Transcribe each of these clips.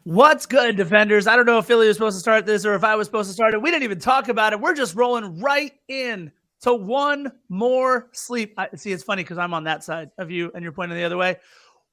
What's good, defenders? I don't know if Philly was supposed to start this or if I was supposed to start it. We didn't even talk about it. We're just rolling right in to one more sleep. See, it's funny because I'm on that side of you and you're pointing the other way.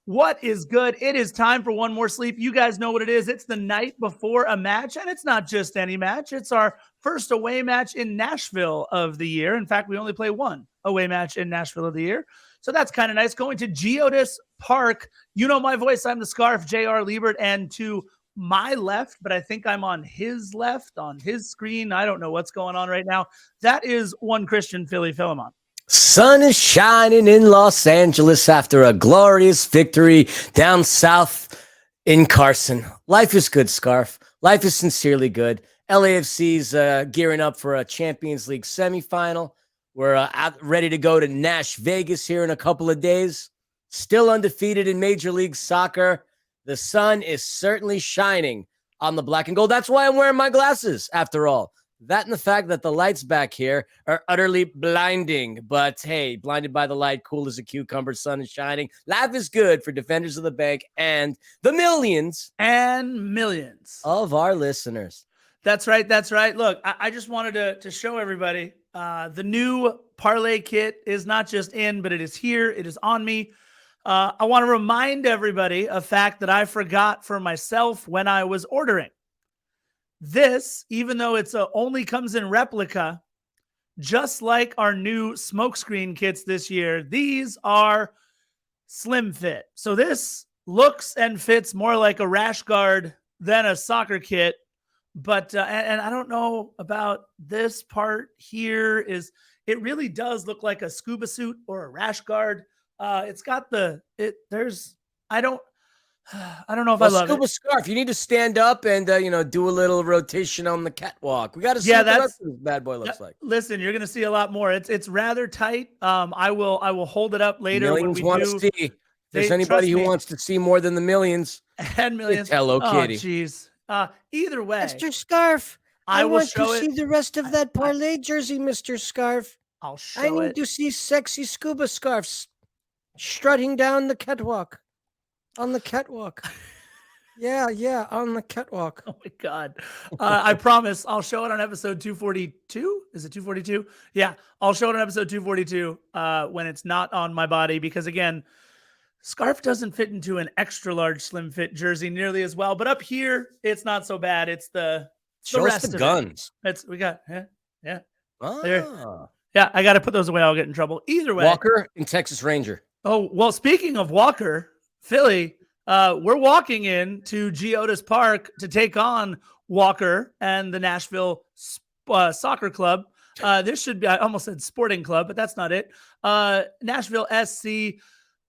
What is good? It is time for one more sleep. You guys know what it is. It's the night before a match, and it's not just any match. It's our first away match in Nashville of the year. In fact, we only play one away match in Nashville of the year. So that's kind of nice. Going to Geodis Park. You know my voice. I'm the Scarf, J.R. Liebert, and to my left, but I think I'm on his left, on his screen. I don't know what's going on right now. That is one Christian Philly Philemon. Sun is shining in Los Angeles after a glorious victory down south in Carson. Life is good, Scarf. Life is sincerely good. LAFC's gearing up for a Champions League semifinal. We're ready to go to Vegas here in a couple of days. Still undefeated in Major League Soccer. The sun is certainly shining on the black and gold. That's why I'm wearing my glasses, after all. That and the fact that the lights back here are utterly blinding. But hey, blinded by the light, cool as a cucumber, sun is shining. Life is good for defenders of the bank and the millions of our listeners. That's right. That's right. Look, I just wanted to show everybody the new parlay kit is not just in, but it is here. It is on me. I want to remind everybody a fact that I forgot for myself when I was ordering. This, even though it's only comes in replica, just like our new smokescreen kits this year, these are slim fit. So this looks and fits more like a rash guard than a soccer kit. But and I don't know about this part here. It really does look like a scuba suit or a rash guard. It's got I don't know if I love scuba it. Scarf. You need to stand up and do a little rotation on the catwalk. We got to see what the rest of this bad boy looks like. Listen, you're gonna see a lot more. It's rather tight. I will hold it up later. Millions want to see. If there's anybody who wants to see more than the millions and millions. Hello Kitty. Jeez. Either way, Mr. Scarf, I want to see the rest of that parlay jersey, Mr. Scarf. I'll show I need to see sexy scuba scarves strutting down the catwalk. On the catwalk. Yeah, on the catwalk. Oh my God. I promise I'll show it on episode 242. Is it 242? Yeah, I'll show it on episode 242 when it's not on my body, because again, Scarf doesn't fit into an extra large slim fit jersey nearly as well. But up here, it's not so bad. It's the rest of guns. We got, yeah. Ah. Yeah, I got to put those away. I'll get in trouble. Either way. Walker and Texas Ranger. Oh, well, speaking of Walker, Philly, we're walking into Geodis Park to take on Walker and the Nashville Soccer Club. This should be, I almost said sporting club, but that's not it. Nashville SC.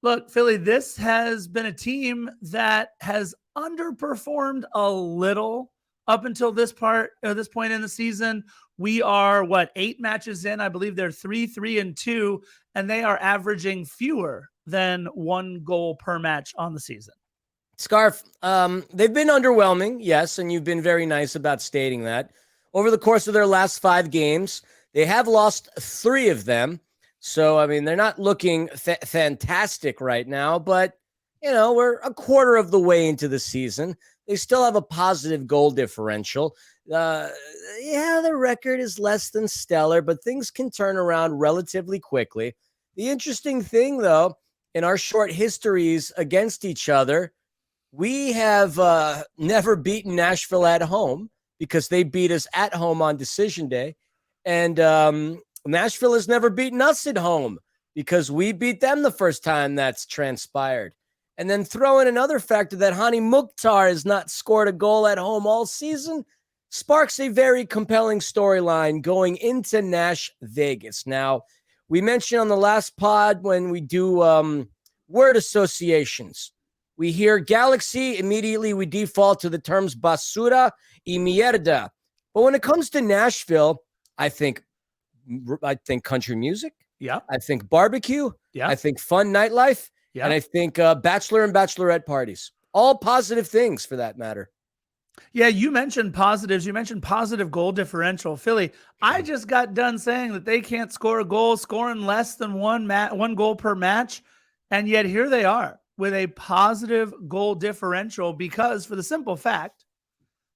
Look, Philly, this has been a team that has underperformed a little up until this point in the season. We are 8 matches in? I believe they're 3-3-2, and they are averaging fewer than 1 goal per match on the season. Scarf, they've been underwhelming, yes, and you've been very nice about stating that. Over the course of their last 5 games, they have lost 3 of them. So, I mean, they're not looking fantastic right now, but, we're a quarter of the way into the season. They still have a positive goal differential. The record is less than stellar, but things can turn around relatively quickly. The interesting thing, though, in our short histories against each other, we have never beaten Nashville at home because they beat us at home on decision day. And Nashville has never beaten us at home because we beat them the first time that's transpired. And then throw in another factor that Hani Mukhtar has not scored a goal at home all season sparks a very compelling storyline going into Vegas. Now, we mentioned on the last pod when we do word associations, we hear Galaxy, immediately we default to the terms basura y mierda. But when it comes to Nashville, I think country music. Yeah. I think barbecue. Yeah. I think fun nightlife. Yeah. And I think bachelor and bachelorette parties. All positive things for that matter. Yeah, you mentioned positives. You mentioned positive goal differential. Philly, I just got done saying that they can't score a goal, scoring less than one goal per match. And yet here they are. with a positive goal differential because, for the simple fact,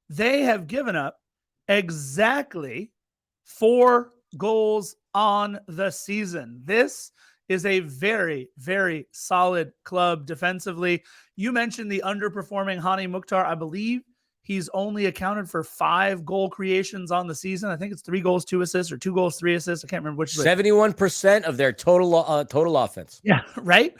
they have given up exactly 4 goals on the season. This is a very, very solid club defensively. You mentioned the underperforming Hani Mukhtar. I believe he's only accounted for 5 goal creations on the season. I think it's 3 goals, 2 assists, or 2 goals, 3 assists. I can't remember which. 71% of their total offense. Yeah, right.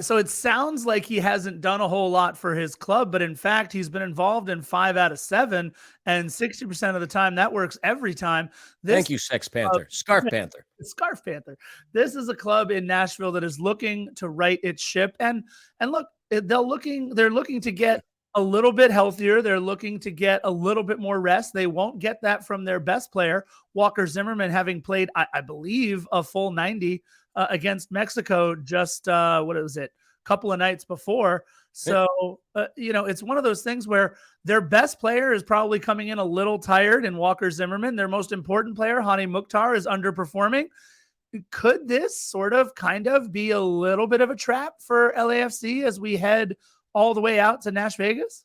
So it sounds like he hasn't done a whole lot for his club, but in fact, he's been involved in 5 out of 7, and 60% of the time that works every time. Thank you, Sex Panther, Scarf Panther. Scarf Panther. This is a club in Nashville that is looking to right its ship, and look, they're looking to get a little bit healthier. They're looking to get a little bit more rest. They won't get that from their best player, Walker Zimmerman, having played, I believe, a full 90 against Mexico just what was it, a couple of nights before. So it's one of those things where their best player is probably coming in a little tired in Walker Zimmerman. Their most important player, Hani Mukhtar, is underperforming. Could this sort of kind of be a little bit of a trap for LAFC as we head all the way out to Nash Vegas?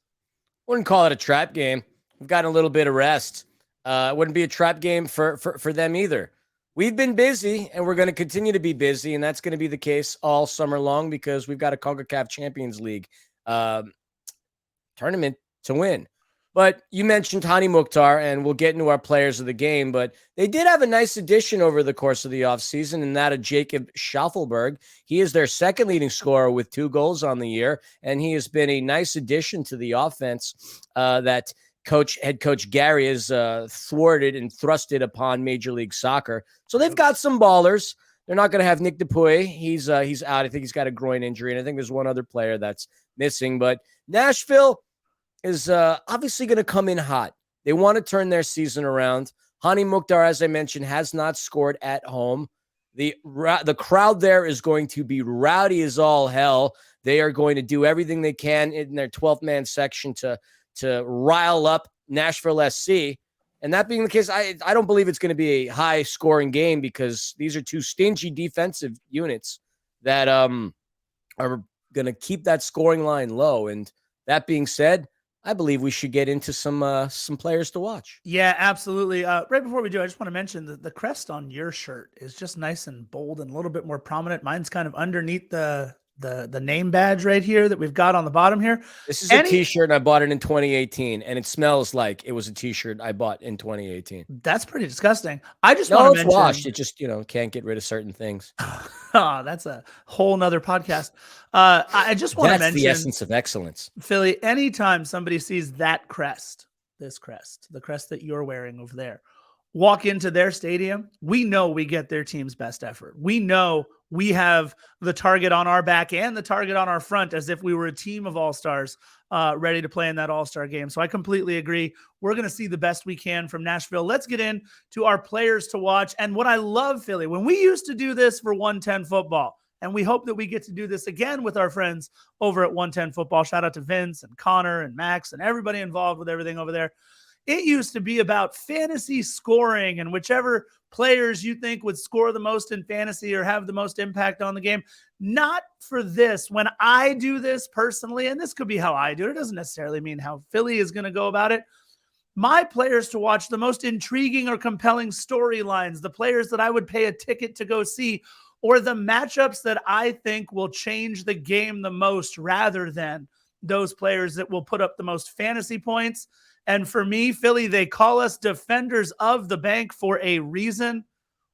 Wouldn't call it a trap game. We've gotten a little bit of rest. It wouldn't be a trap game for them either. We've been busy, and we're going to continue to be busy, and that's going to be the case all summer long because we've got a CONCACAF Champions League tournament to win. But you mentioned Hani Mukhtar, and we'll get into our players of the game, but they did have a nice addition over the course of the offseason, and that of Jacob Schaffelberg. He is their second leading scorer with 2 goals on the year, and he has been a nice addition to the offense that head coach Gary has thwarted and thrusted upon Major League Soccer. So they've got some ballers. They're not going to have Nick Dupuy. He's out. I think he's got a groin injury, and I think there's one other player that's missing. But Nashville is obviously going to come in hot. They want to turn their season around. Hani Mukhtar, as I mentioned, has not scored at home. The crowd there is going to be rowdy as all hell. They are going to do everything they can in their 12-man section to rile up Nashville SC. And that being the case, I don't believe it's going to be a high-scoring game because these are 2 stingy defensive units that are going to keep that scoring line low. And that being said, I believe we should get into some players to watch. Yeah, absolutely. Right before we do, I just want to mention that the crest on your shirt is just nice and bold and a little bit more prominent. Mine's kind of underneath the name badge right here that we've got on the bottom here. This is a t-shirt, and I bought it in 2018, and it smells like it was a t-shirt I bought in 2018. That's pretty disgusting. I just want to mention, washed. It just, can't get rid of certain things. Oh, that's a whole nother podcast. I just want to mention the essence of excellence. Philly, anytime somebody sees that crest, the crest that you're wearing over there, walk into their stadium, we know we get their team's best effort. We know we have the target on our back and the target on our front as if we were a team of all-stars ready to play in that all-star game. So I completely agree. We're going to see the best we can from Nashville. Let's get into our players to watch. And what I love, Philly, when we used to do this for 110 football, and we hope that we get to do this again with our friends over at 110 football. Shout out to Vince and Connor and Max and everybody involved with everything over there. It used to be about fantasy scoring and whichever players you think would score the most in fantasy or have the most impact on the game. Not for this. When I do this personally, and this could be how I do it, it doesn't necessarily mean how Philly is going to go about it. My players to watch, the most intriguing or compelling storylines, the players that I would pay a ticket to go see, or the matchups that I think will change the game the most rather than those players that will put up the most fantasy points. And for me, Philly, they call us defenders of the bank for a reason.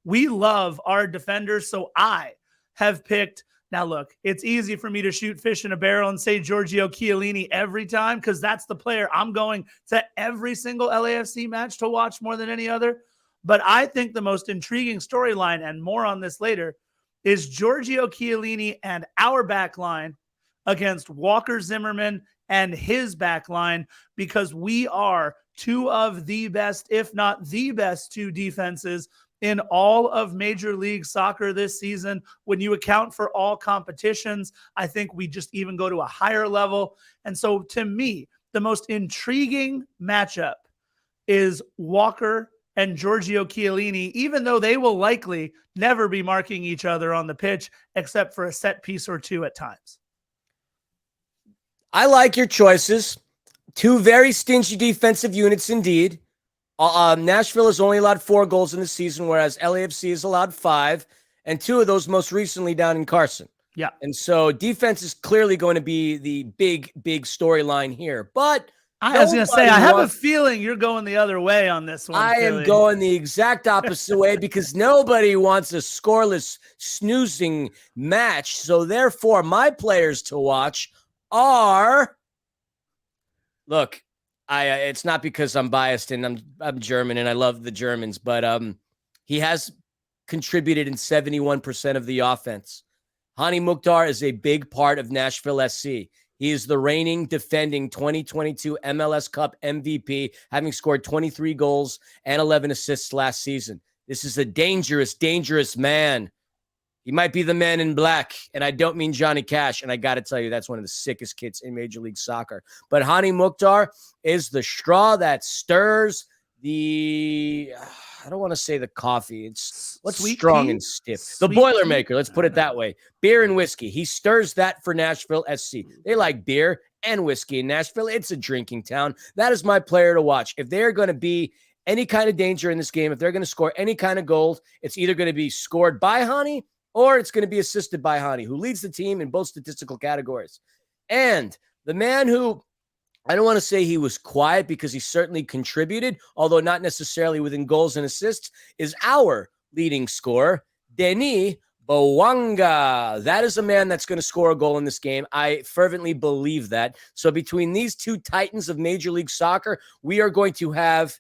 We love our defenders. So I have picked, now look, it's easy for me to shoot fish in a barrel and say Giorgio Chiellini every time because that's the player I'm going to every single LAFC match to watch more than any other. But I think the most intriguing storyline, and more on this later, is Giorgio Chiellini and our back line against Walker Zimmerman and his back line, because we are 2 of the best, if not the best, 2 defenses in all of Major League Soccer this season. When you account for all competitions, I think we just even go to a higher level. And so to me, the most intriguing matchup is Walker and Giorgio Chiellini, even though they will likely never be marking each other on the pitch except for a set piece or 2 at times. I like your choices. Two very stingy defensive units indeed. Nashville has only allowed 4 goals in the season, whereas LAFC has allowed 5, and 2 of those most recently down in Carson. Yeah. And so defense is clearly going to be the big storyline here. But I was going to say, I have a feeling you're going the other way on this one. I am going the exact opposite way because nobody wants a scoreless, snoozing match. So therefore, my players to watch are... Look, it's not because I'm biased and I'm German and I love the Germans, but he has contributed in 71% of the offense. Hani Mukhtar is a big part of Nashville SC. He is the reigning, defending 2022 MLS Cup MVP, having scored 23 goals and 11 assists last season. This is a dangerous, dangerous man. He might be the man in black, and I don't mean Johnny Cash, and I got to tell you, that's one of the sickest kids in Major League Soccer. But Hani Mukhtar is the straw that stirs the... I don't want to say the coffee. It's what's Sweet strong tea? and stiff. Sweet The Boilermaker, tea? let's put it that way. Beer and whiskey. He stirs that for Nashville SC. They like beer and whiskey in Nashville. It's a drinking town. That is my player to watch. If they're going to be any kind of danger in this game, if they're going to score any kind of goal, it's either going to be scored by Hani or it's going to be assisted by Hani, who leads the team in both statistical categories. And the man who, I don't want to say he was quiet because he certainly contributed, although not necessarily within goals and assists, is our leading scorer, Denis Bouanga. That is a man that's going to score a goal in this game. I fervently believe that. So between these two titans of Major League Soccer, we are going to have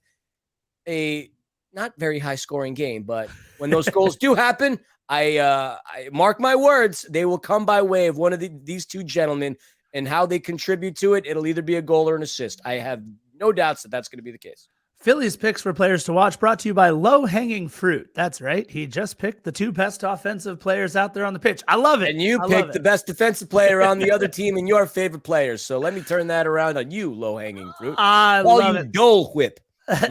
a not very high scoring game, but when those goals do happen, I mark my words, they will come by way of one of these two gentlemen, and how they contribute to it. It'll either be a goal or an assist. I have no doubts that that's going to be the case. Philly's picks for players to watch brought to you by Low Hanging Fruit. That's right. He just picked the 2 best offensive players out there on the pitch. I love it. And you picked the best defensive player on the other team and your favorite players. So let me turn that around on you, Low Hanging Fruit. I love it. Dole Whip.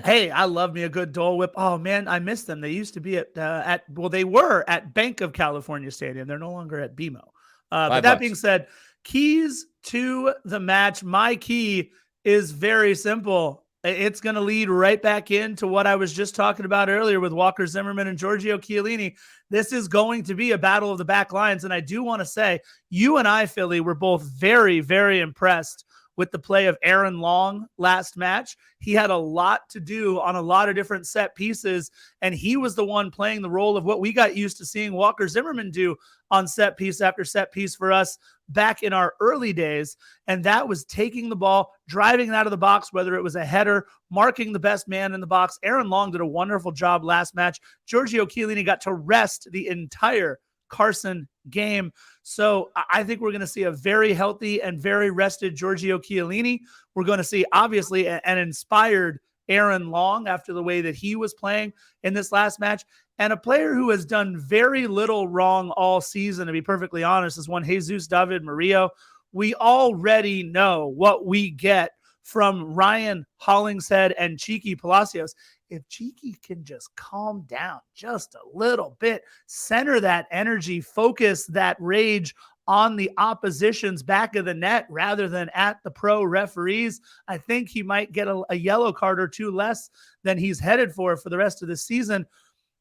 Hey, I love me a good Dole Whip. Oh man, I miss them. They used to be they were at Banc of California Stadium. They're no longer at BMO. But that being said, keys to the match. My key is very simple. It's going to lead right back into what I was just talking about earlier with Walker Zimmerman and Giorgio Chiellini. This is going to be a battle of the back lines. And I do want to say, you and I, Philly, were both very, very impressed with the play of Aaron Long last match. He had a lot to do on a lot of different set pieces, and he was the one playing the role of what we got used to seeing Walker Zimmerman do on set piece after set piece for us back in our early days, and that was taking the ball, driving it out of the box, whether it was a header, marking the best man in the box. Aaron Long did a wonderful job last match. Giorgio Chiellini got to rest the entire Carson game. So I think we're going to see a very healthy and very rested Giorgio Chiellini. We're going to see, obviously, an inspired Aaron Long after the way that he was playing in this last match. And a player who has done very little wrong all season, to be perfectly honest, is one Jesus David Murillo. We already know what we get from Ryan Hollingshead and Cheeky Palacios. If Cheeky can just calm down just a little bit, center that energy, focus that rage on the opposition's back of the net rather than at the pro referees, I think he might get a yellow card or 2 less than he's headed for the rest of the season.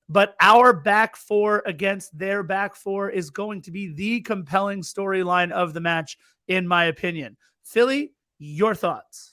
But our back 4 against their back 4 is going to be the compelling storyline of the match, in my opinion. Philly, your thoughts?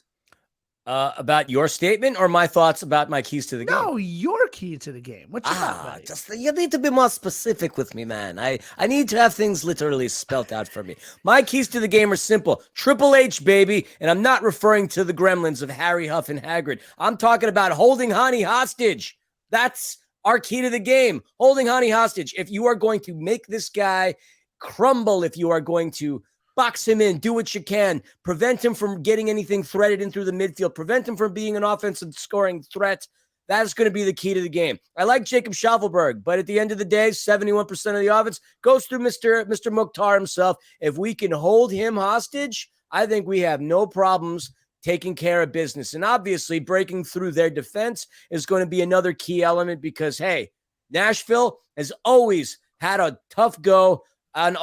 About your statement or my thoughts about my keys to the game? No, your key to the game. What you got, buddy? You need to be more specific with me, man. I need to have things literally spelt out for me. My keys to the game are simple. Triple H, baby. And I'm not referring to the gremlins of Harry, Huff, and Hagrid. I'm talking about holding Hani hostage. That's our key to the game. Holding Hani hostage. If you are going to make this guy crumble, if you are going to box him in, do what you can, prevent him from getting anything threaded in through the midfield, prevent him from being an offensive scoring threat, that is going to be the key to the game. I like Jacob Schaufelberg, but at the end of the day, 71% of the offense goes through Mr. Mukhtar himself. If we can hold him hostage, I think we have no problems taking care of business. And obviously, breaking through their defense is going to be another key element because, hey, Nashville has always had a tough go on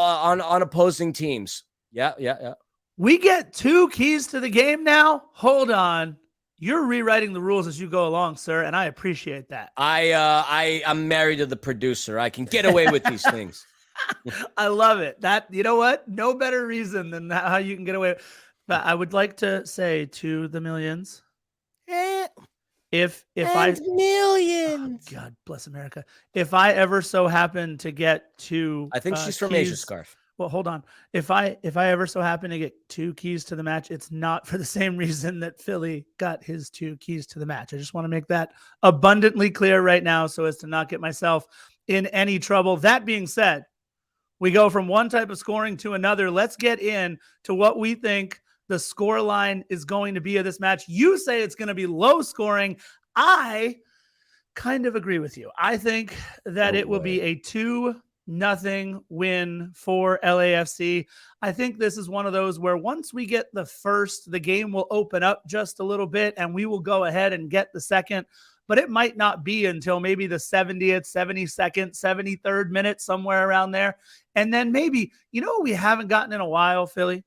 opposing teams. Yeah. We get 2 keys to the game now. Hold on. You're rewriting the rules as you go along, sir, and I appreciate that. I'm married to the producer. I can get away with these things. I love it. That, you know what? No better reason than how you can get away. But I would like to say to the millions, if I millions, God bless America, if I ever so happen to get 2, I think she's from keys, Asia, Scarf. Well, hold on. If I ever so happen to get 2 keys to the match, it's not for the same reason that Philly got his 2 keys to the match. I just want to make that abundantly clear right now so as to not get myself in any trouble. That being said, we go from one type of scoring to another. Let's get in to what we think the score line is going to be of this match. You say it's going to be low scoring. I kind of agree with you. I think that it will be a 2-0 win for LAFC. I think this is one of those where once we get the first, the game will open up just a little bit and we will go ahead and get the second, but it might not be until maybe the 70th, 72nd, 73rd minute, somewhere around there. And then maybe, you know what we haven't gotten in a while, Philly?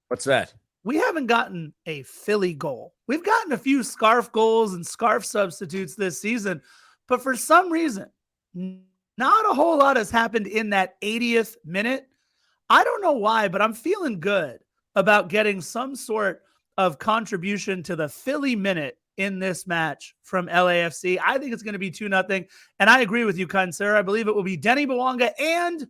What's that? We haven't gotten a Philly goal. We've gotten a few scarf goals and scarf substitutes this season, but for some reason, not a whole lot has happened in that 80th minute. I don't know why, but I'm feeling good about getting some sort of contribution to the Philly minute in this match from LAFC. I think it's going to be 2-0. And I agree with you, kind sir. I believe it will be Denny Bwanga and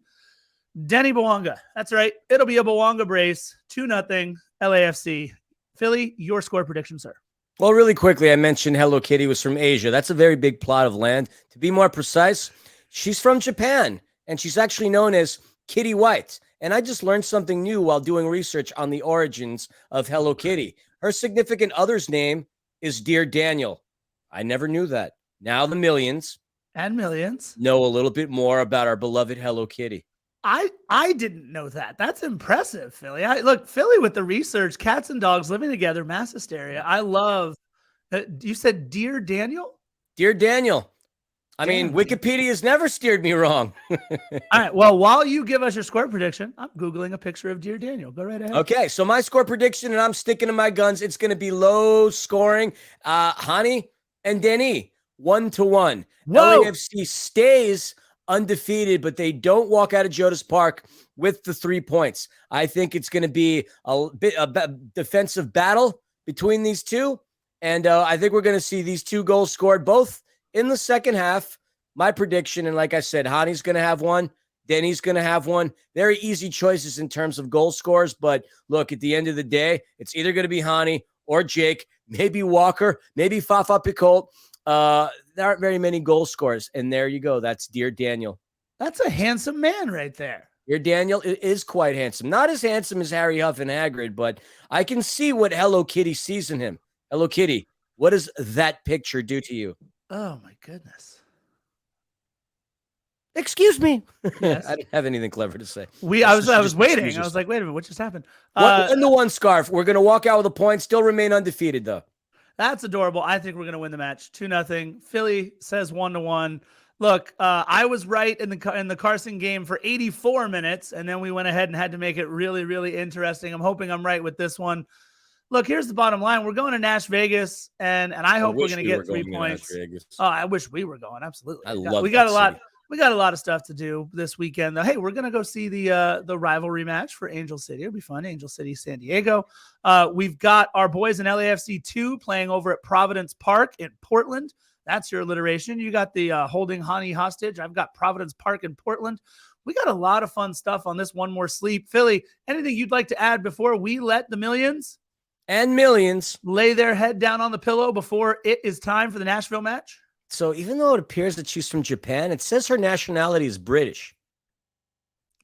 Denny Bwanga. That's right. It'll be a Bwanga brace. 2-0 LAFC. Philly, your score prediction, sir. Well, really quickly, I mentioned Hello Kitty was from Asia. That's a very big plot of land. To be more precise, she's from Japan, and she's actually known as Kitty White. And I just learned something new while doing research on the origins of Hello Kitty. Her significant other's name is Dear Daniel. I never knew that. Now the millions know a little bit more about our beloved Hello Kitty. I didn't know that. That's impressive, Philly. Look, Philly with the research, cats and dogs living together, mass hysteria. I love that. You said Dear Daniel? Dear Daniel. I mean, Wikipedia has never steered me wrong. All right. Well, while you give us your score prediction, I'm Googling a picture of Dear Daniel. Go right ahead. Okay. So my score prediction, and I'm sticking to my guns, it's going to be low scoring. Hani and Denny, 1-1. Whoa. LAFC stays undefeated, but they don't walk out of Jodas Park with the 3 points. I think it's going to be a defensive battle between these two. And I think we're going to see these 2 goals scored both in the second half. My prediction, and like I said, Hani's going to have one. Denny's going to have one. Very easy choices in terms of goal scores. But look, at the end of the day, it's either going to be Hani or Jake, maybe Walker, maybe Fafa Picoult. There aren't very many goal scorers. And there you go. That's Dear Daniel. That's a handsome man right there. Dear Daniel is quite handsome. Not as handsome as Harry Huff and Hagrid, but I can see what Hello Kitty sees in him. Hello Kitty, what does that picture do to you? Oh, my goodness. Excuse me. Yes. I didn't have anything clever to say. I was waiting. I was like, wait a minute, what just happened? And the 1 scarf. We're going to walk out with a point, still remain undefeated, though. That's adorable. I think we're going to win the match 2-0. Philly says 1-1. Look, I was right in the Carson game for 84 minutes, and then we went ahead and had to make it really, really interesting. I'm hoping I'm right with this one. Look, here's the bottom line. We're going to Nash Vegas, and I hope we're going to get 3 points. Oh, I wish we were going. Absolutely. We got a lot. We got a lot of stuff to do this weekend, though. Hey, we're going to go see the rivalry match for Angel City. It'll be fun. Angel City, San Diego. We've got our boys in LAFC 2 playing over at Providence Park in Portland. That's your alliteration. You got the holding Hani hostage. I've got Providence Park in Portland. We got a lot of fun stuff on this One More Sleep. Philly, anything you'd like to add before we let the millions and millions lay their head down on the pillow before it is time for the Nashville match? So even though it appears that she's from Japan, it says her nationality is British.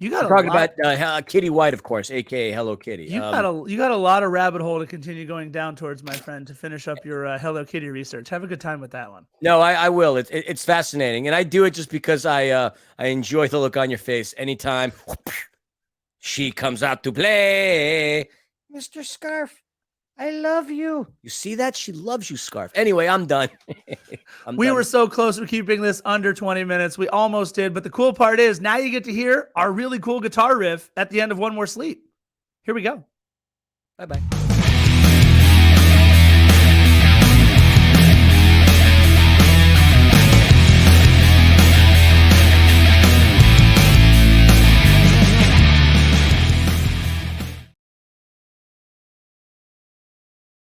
You got talking about Kitty White, of course, aka Hello Kitty. You got a lot of rabbit hole to continue going down towards, my friend, to finish up your Hello Kitty research. Have a good time with that one. No, I will. It's fascinating, and I do it just because I enjoy the look on your face anytime she comes out to play. Mr. Scarf, I love you. You see that? She loves you, Scarf. Anyway, I'm done. We were so close to keeping this under 20 minutes. We almost did. But the cool part is now you get to hear our really cool guitar riff at the end of One More Sleep. Here we go. Bye-bye.